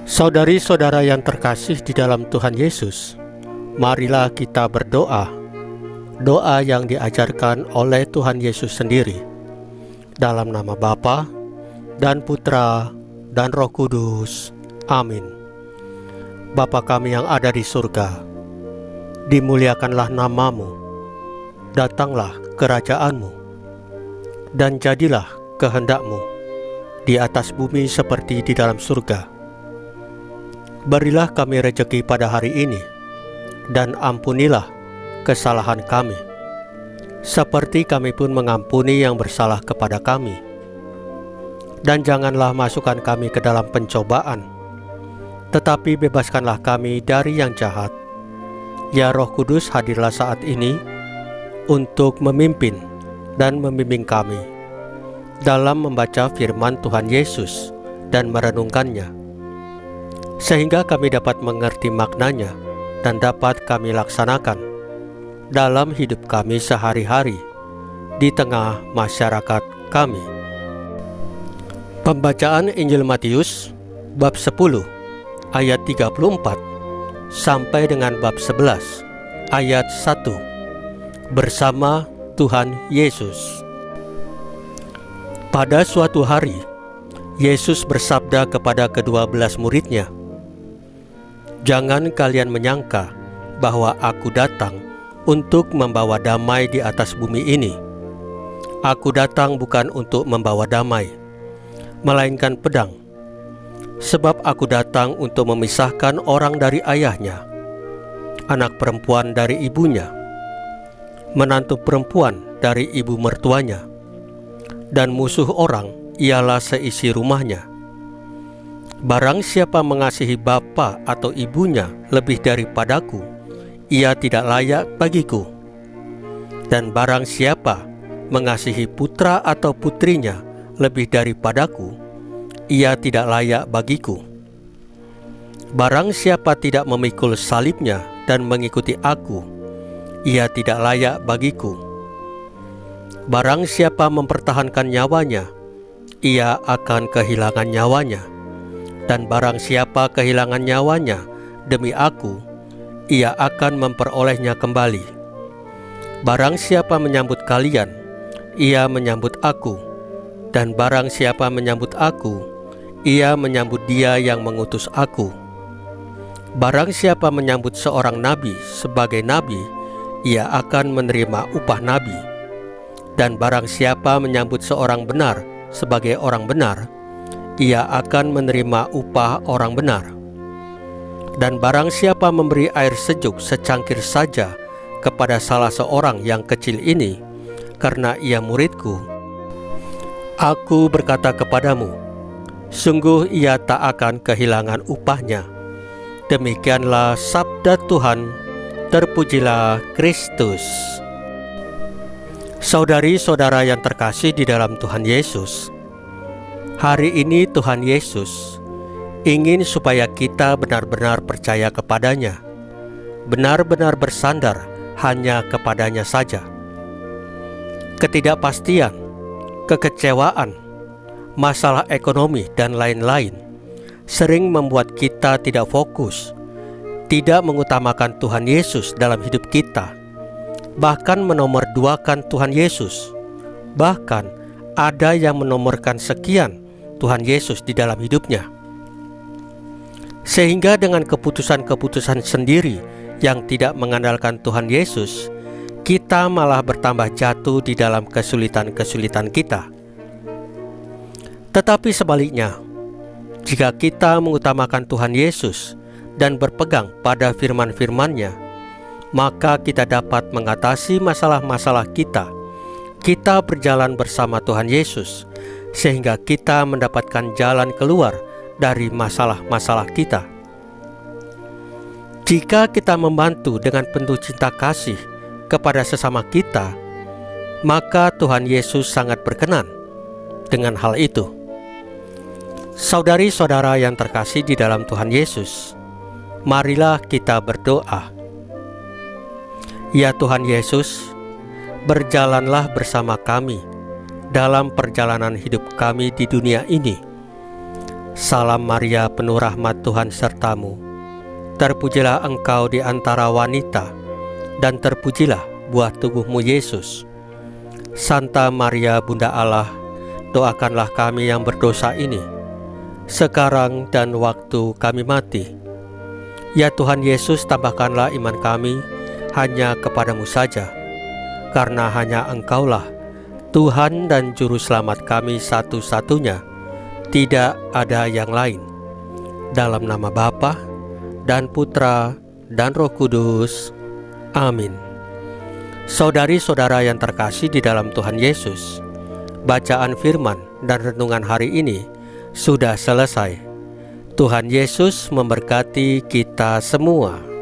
Saudari-saudara yang terkasih di dalam Tuhan Yesus, marilah kita berdoa, doa yang diajarkan oleh Tuhan Yesus sendiri, dalam nama Bapa dan Putra dan Roh Kudus. Amin. Bapa kami yang ada di surga, dimuliakanlah namamu, datanglah kerajaanmu, dan jadilah kehendakmu di atas bumi seperti di dalam surga. Berilah kami rejeki pada hari ini, dan ampunilah kesalahan kami, seperti kami pun mengampuni yang bersalah kepada kami. Dan janganlah masukkan kami ke dalam pencobaan, tetapi bebaskanlah kami dari yang jahat. Ya Roh Kudus, hadirlah saat ini untuk memimpin dan membimbing kami dalam membaca firman Tuhan Yesus dan merenungkannya, sehingga kami dapat mengerti maknanya dan dapat kami laksanakan dalam hidup kami sehari-hari di tengah masyarakat kami. Pembacaan Injil Matius bab 10 ayat 34 sampai dengan bab 11 ayat 1 bersama Tuhan Yesus. Pada suatu hari, Yesus bersabda kepada ke-12 muridnya, "Jangan kalian menyangka bahwa aku datang untuk membawa damai di atas bumi ini. Aku datang bukan untuk membawa damai, melainkan pedang. Sebab aku datang untuk memisahkan orang dari ayahnya, anak perempuan dari ibunya, menantu perempuan dari ibu mertuanya, dan musuh orang ialah seisi rumahnya. Barang siapa mengasihi bapa atau ibunya lebih daripadaku, ia tidak layak bagiku. Dan barang siapa mengasihi putra atau putrinya lebih daripadaku, ia tidak layak bagiku. Barang siapa tidak memikul salibnya dan mengikuti aku, ia tidak layak bagiku. Barang siapa mempertahankan nyawanya, ia akan kehilangan nyawanya. Dan barang siapa kehilangan nyawanya demi aku, ia akan memperolehnya kembali. Barang siapa menyambut kalian, ia menyambut aku. Dan barang siapa menyambut aku, ia menyambut dia yang mengutus aku. Barang siapa menyambut seorang nabi sebagai nabi, ia akan menerima upah nabi. Dan barang siapa menyambut seorang benar sebagai orang benar, ia akan menerima upah orang benar. Dan barang siapa memberi air sejuk secangkir saja kepada salah seorang yang kecil ini, karena ia muridku, aku berkata kepadamu, sungguh ia tak akan kehilangan upahnya. Demikianlah sabda Tuhan. Terpujilah Kristus. Saudari-saudara yang terkasih di dalam Tuhan Yesus, hari ini Tuhan Yesus ingin supaya kita benar-benar percaya kepadanya, benar-benar bersandar hanya kepadanya saja. Ketidakpastian, kekecewaan, masalah ekonomi, dan lain-lain sering membuat kita tidak fokus, tidak mengutamakan Tuhan Yesus dalam hidup kita, bahkan menomorduakan Tuhan Yesus. Bahkan ada yang menomorkan sekian Tuhan Yesus di dalam hidupnya, sehingga dengan keputusan-keputusan sendiri yang tidak mengandalkan Tuhan Yesus, kita malah bertambah jatuh di dalam kesulitan-kesulitan kita. Tetapi sebaliknya, jika kita mengutamakan Tuhan Yesus dan berpegang pada firman-firman-Nya, maka kita dapat mengatasi masalah-masalah kita. Kita berjalan bersama Tuhan Yesus, sehingga kita mendapatkan jalan keluar dari masalah-masalah kita. Jika kita membantu dengan penuh cinta kasih kepada sesama kita, maka Tuhan Yesus sangat berkenan dengan hal itu. Saudari-saudara yang terkasih di dalam Tuhan Yesus, marilah kita berdoa. Ya Tuhan Yesus, berjalanlah bersama kami dalam perjalanan hidup kami di dunia ini. Salam Maria, penuh rahmat, Tuhan sertamu. Terpujilah engkau di antara wanita, dan terpujilah buah tubuhmu Yesus. Santa Maria, Bunda Allah, doakanlah kami yang berdosa ini, sekarang dan waktu kami mati. Ya Tuhan Yesus, tambahkanlah iman kami hanya kepadamu saja, karena hanya Engkaulah Tuhan dan Juru Selamat kami satu-satunya, tidak ada yang lain. Dalam nama Bapa dan Putra dan Roh Kudus. Amin. Saudari-saudara yang terkasih di dalam Tuhan Yesus, bacaan firman dan renungan hari ini sudah selesai. Tuhan Yesus memberkati kita semua.